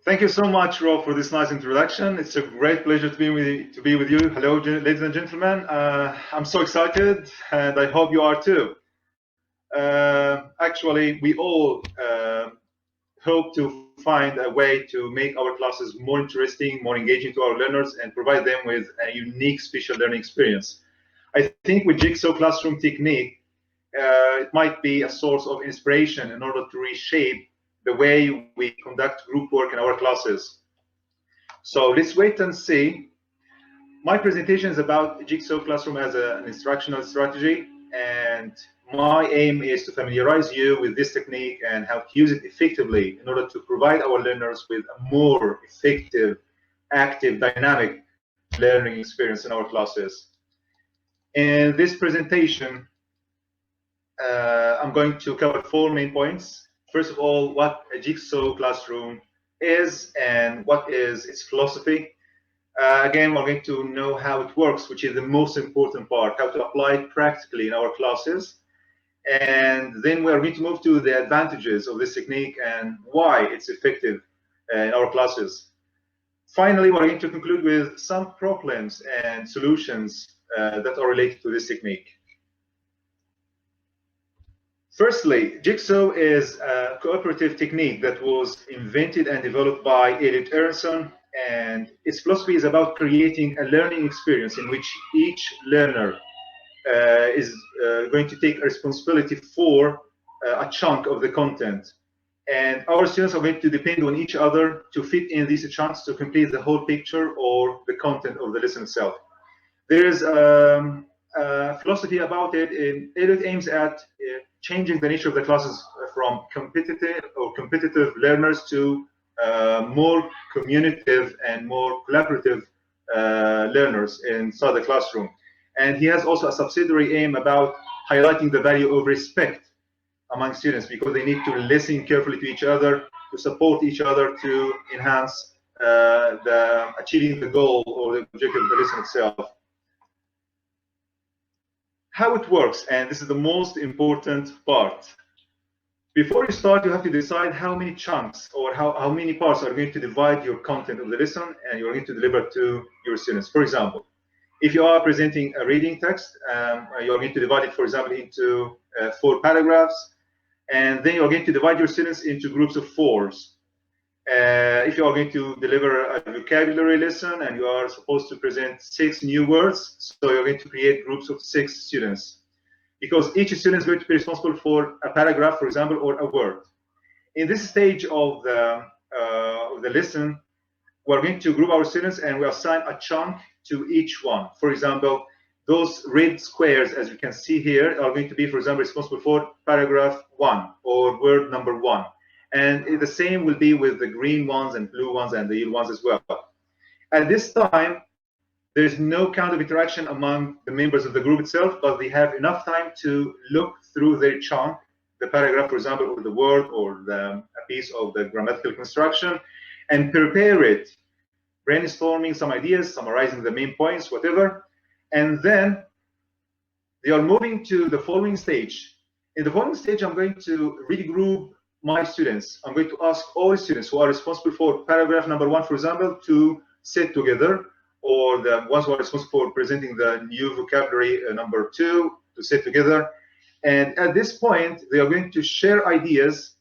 Thank you so much, Rob, for this nice introduction. It's a great pleasure to be with you. Hello, ladies and gentlemen. I'm so excited, and I hope you are too. Actually, we all hope to find a way to make our classes more interesting, more engaging to our learners, and provide them with a unique special learning experience. I think with Jigsaw classroom technique, it might be a source of inspiration in order to reshape the way we conduct group work in our classes. So let's wait and see. My presentation is about Jigsaw classroom as an instructional strategy, and my aim is to familiarize you with this technique and how to use it effectively in order to provide our learners with a more effective, active, dynamic learning experience in our classes. In this presentation, I'm going to cover 4 main points. First of all, what a Jigsaw classroom is and what is its philosophy. Again, we're going to know how it works, which is the most important part, how to apply it practically in our classes. And then we're going to move to the advantages of this technique and why it's effective in our classes. Finally, we're going to conclude with some problems and solutions that are related to this technique. Firstly, Jigsaw is a cooperative technique that was invented and developed by Elearning, and its philosophy is about creating a learning experience in which each learner is going to take responsibility for a chunk of the content. And our students are going to depend on each other to fit in these chunks to complete the whole picture or the content of the lesson itself. There is a philosophy about it. It aims at changing the nature of the classes from competitive learners to more communicative and more collaborative learners inside the classroom. And he has also a subsidiary aim about highlighting the value of respect among students, because they need to listen carefully to each other, to support each other, to enhance achieving the goal or the objective of the lesson itself. How it works, and this is the most important part. Before you start, you have to decide how many chunks or how many parts are going to divide your content of the lesson and you're going to deliver to your students. For example, if you are presenting a reading text, you're going to divide it, for example, into 4 paragraphs, and then you're going to divide your students into groups of 4s. If you are going to deliver a vocabulary lesson and you are supposed to present 6 new words, so you're going to create groups of 6 students, because each student is going to be responsible for a paragraph, for example, or a word. In this stage of the lesson, we're going to group our students and we assign a chunk to each one. For example, those red squares, as you can see here, are going to be, for example, responsible for paragraph 1 or word number 1. And the same will be with the green ones and blue ones and the yellow ones as well. At this time, there's no kind of interaction among the members of the group itself, but they have enough time to look through their chunk, the paragraph, for example, or the word or a piece of the grammatical construction, and prepare it, brainstorming some ideas, summarizing the main points, whatever. And then they are moving to the following stage. In the following stage, I'm going to regroup my students. I'm going to ask all students who are responsible for paragraph number 1, for example, to sit together, or the ones who are responsible for presenting the new vocabulary number 2 to sit together. And at this point, they are going to share ideas.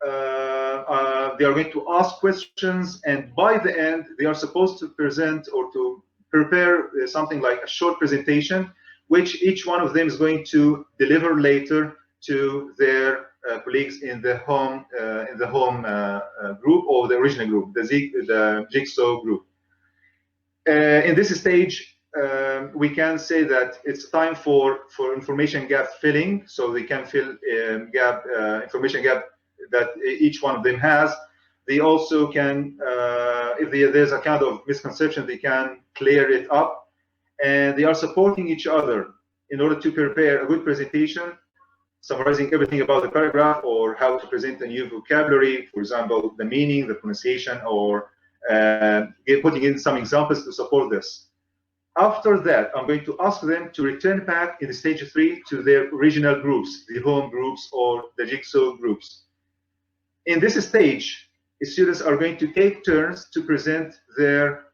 They are going to ask questions, and by the end, they are supposed to present or to prepare something like a short presentation, which each one of them is going to deliver later to their colleagues in the home group or the original group, the Jigsaw group. In this stage, we can say that it's time for information gap filling, so they can fill information gap that each one of them has. They also can, if there's a kind of misconception, they can clear it up, and they are supporting each other in order to prepare a good presentation, summarizing everything about the paragraph or how to present a new vocabulary, for example, the meaning, the pronunciation, or putting in some examples to support this. After that, I'm going to ask them to return back in stage 3 to their original groups, the home groups or the Jigsaw groups. In this stage, students are going to take turns to present their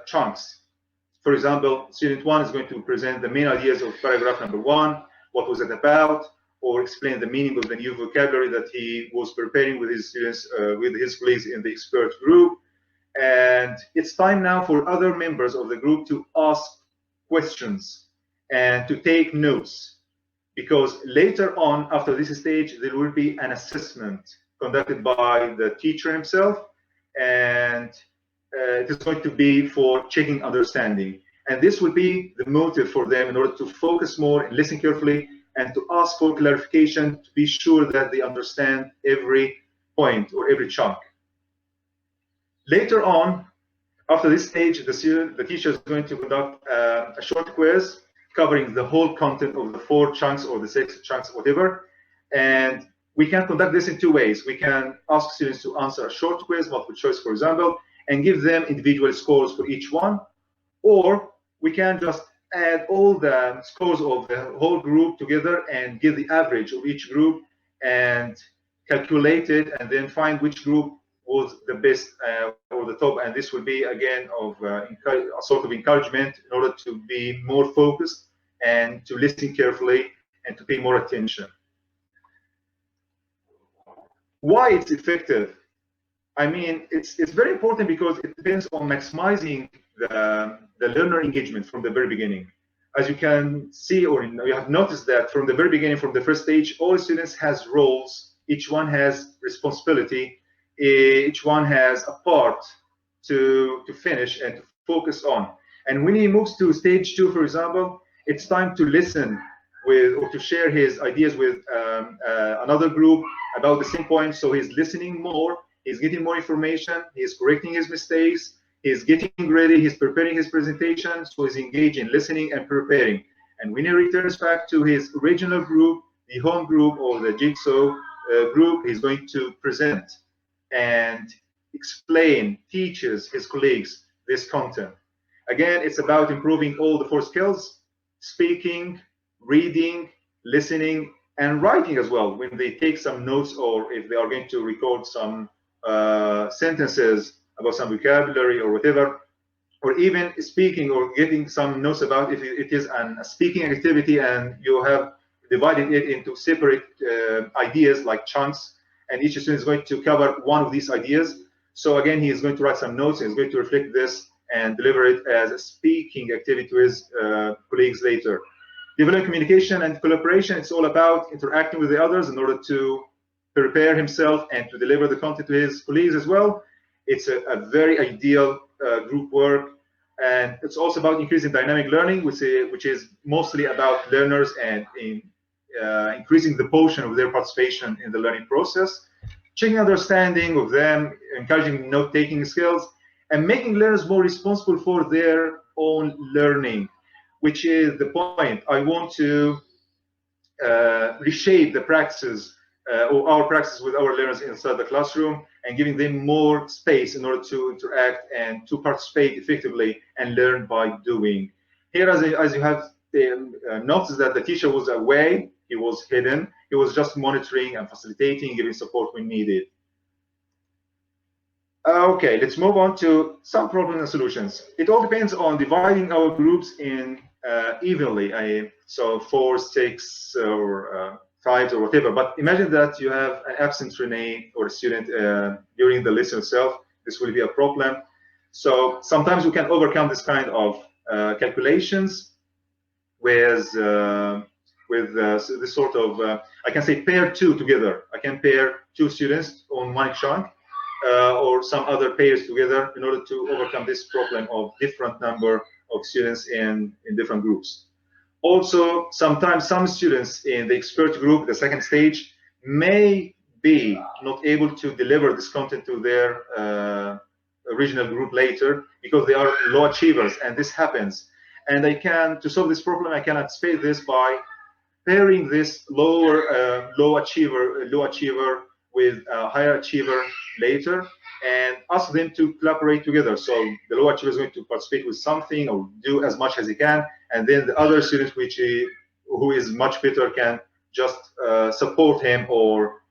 chunks. For example, student 1 is going to present the main ideas of paragraph number 1, what was it about, or explain the meaning of the new vocabulary that he was preparing with his students, with his colleagues in the expert group. And it's time now for other members of the group to ask questions and to take notes, because later on, after this stage, there will be an assessment conducted by the teacher himself, and it is going to be for checking understanding. And this will be the motive for them in order to focus more and listen carefully and to ask for clarification to be sure that they understand every point or every chunk. Later on, after this stage, the teacher is going to conduct a short quiz covering the whole content of the 4 chunks or the 6 chunks, whatever. And we can conduct this in 2 ways. We can ask students to answer a short quiz, multiple choice, for example, and give them individual scores for each one. Or we can just add all the scores of the whole group together and give the average of each group and calculate it, and then find which group was the best or the top. And this will be, again, of a sort of encouragement in order to be more focused and to listen carefully and to pay more attention. Why it's effective? I mean, it's very important because it depends on maximizing the learner engagement from the very beginning. As you can see, or you have noticed that from the very beginning, from the first stage, all students has roles. Each one has responsibility. Each one has a part to finish and to focus on. And when he moves to stage 2, for example, it's time to listen with, or to share his ideas with another group about the same point. So he's listening more, he's getting more information, he's correcting his mistakes, he's getting ready, he's preparing his presentation, so he's engaged in listening and preparing. And when he returns back to his original group, the home group or the Jigsaw group, he's going to present and explain, teaches his colleagues this content. Again, it's about improving all the 4 skills: speaking, reading, listening, and writing as well, when they take some notes or if they are going to record some sentences about some vocabulary or whatever, or even speaking or getting some notes about if it is a speaking activity and you have divided it into separate ideas like chunks, and each student is going to cover one of these ideas. So again, he is going to write some notes and is going to reflect this and deliver it as a speaking activity to his colleagues later. Developing communication and collaboration, it's all about interacting with the others in order to prepare himself and to deliver the content to his colleagues as well. It's a very ideal group work. And it's also about increasing dynamic learning, which is mostly about learners and increasing the portion of their participation in the learning process, checking understanding of them, encouraging note-taking skills, and making learners more responsible for their own learning, which is the point. I want to reshape the practices or our practice with our learners inside the classroom and giving them more space in order to interact and to participate effectively and learn by doing. Here, as you have noticed, that the teacher was away, he was hidden, he was just monitoring and facilitating, giving support when needed. Okay, let's move on to some problems and solutions. It all depends on dividing our groups in evenly, so 4, 6, or 5 or whatever. But imagine that you have an absent Renee or a student during the lesson itself. This will be a problem. So sometimes we can overcome this kind of calculations with this sort of, I can say pair 2 together. I can pair 2 students on one chunk or some other pairs together in order to overcome this problem of different number of students in different groups. Also, sometimes some students in the expert group, the second stage, may be not able to deliver this content to their original group later because they are low achievers, and this happens. And to solve this problem, I can anticipate this by pairing this low achiever with a higher achiever later, and ask them to collaborate together. So the low achiever is going to participate with something or do as much as he can, and then the other student who is much better can just support him or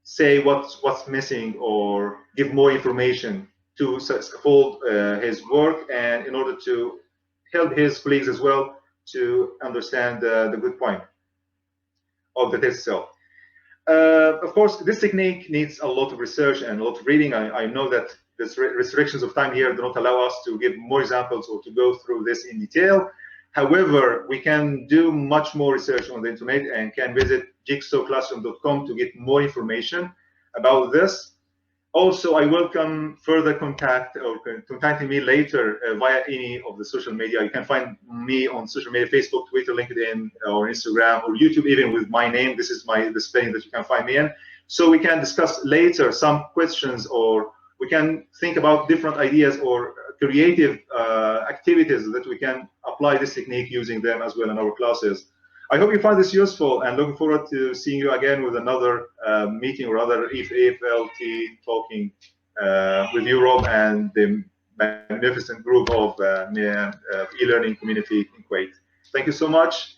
say what's missing or give more information to scaffold his work, and in order to help his colleagues as well to understand the good point of the test itself. Of course, this technique needs a lot of research and a lot of reading. I know that the restrictions of time here do not allow us to give more examples or to go through this in detail. However, we can do much more research on the internet and can visit jigsawclassroom.com to get more information about this. Also, I welcome further contact or contacting me later via any of the social media. You can find me on social media, Facebook, Twitter, LinkedIn, or Instagram, or YouTube, even with my name. This is the spelling that you can find me in. So we can discuss later some questions, or we can think about different ideas or creative activities that we can apply this technique using them as well in our classes. I hope you find this useful, and looking forward to seeing you again with another meeting or other EFLT talking with you, Rob, and the magnificent group of e-learning community in Kuwait. Thank you so much.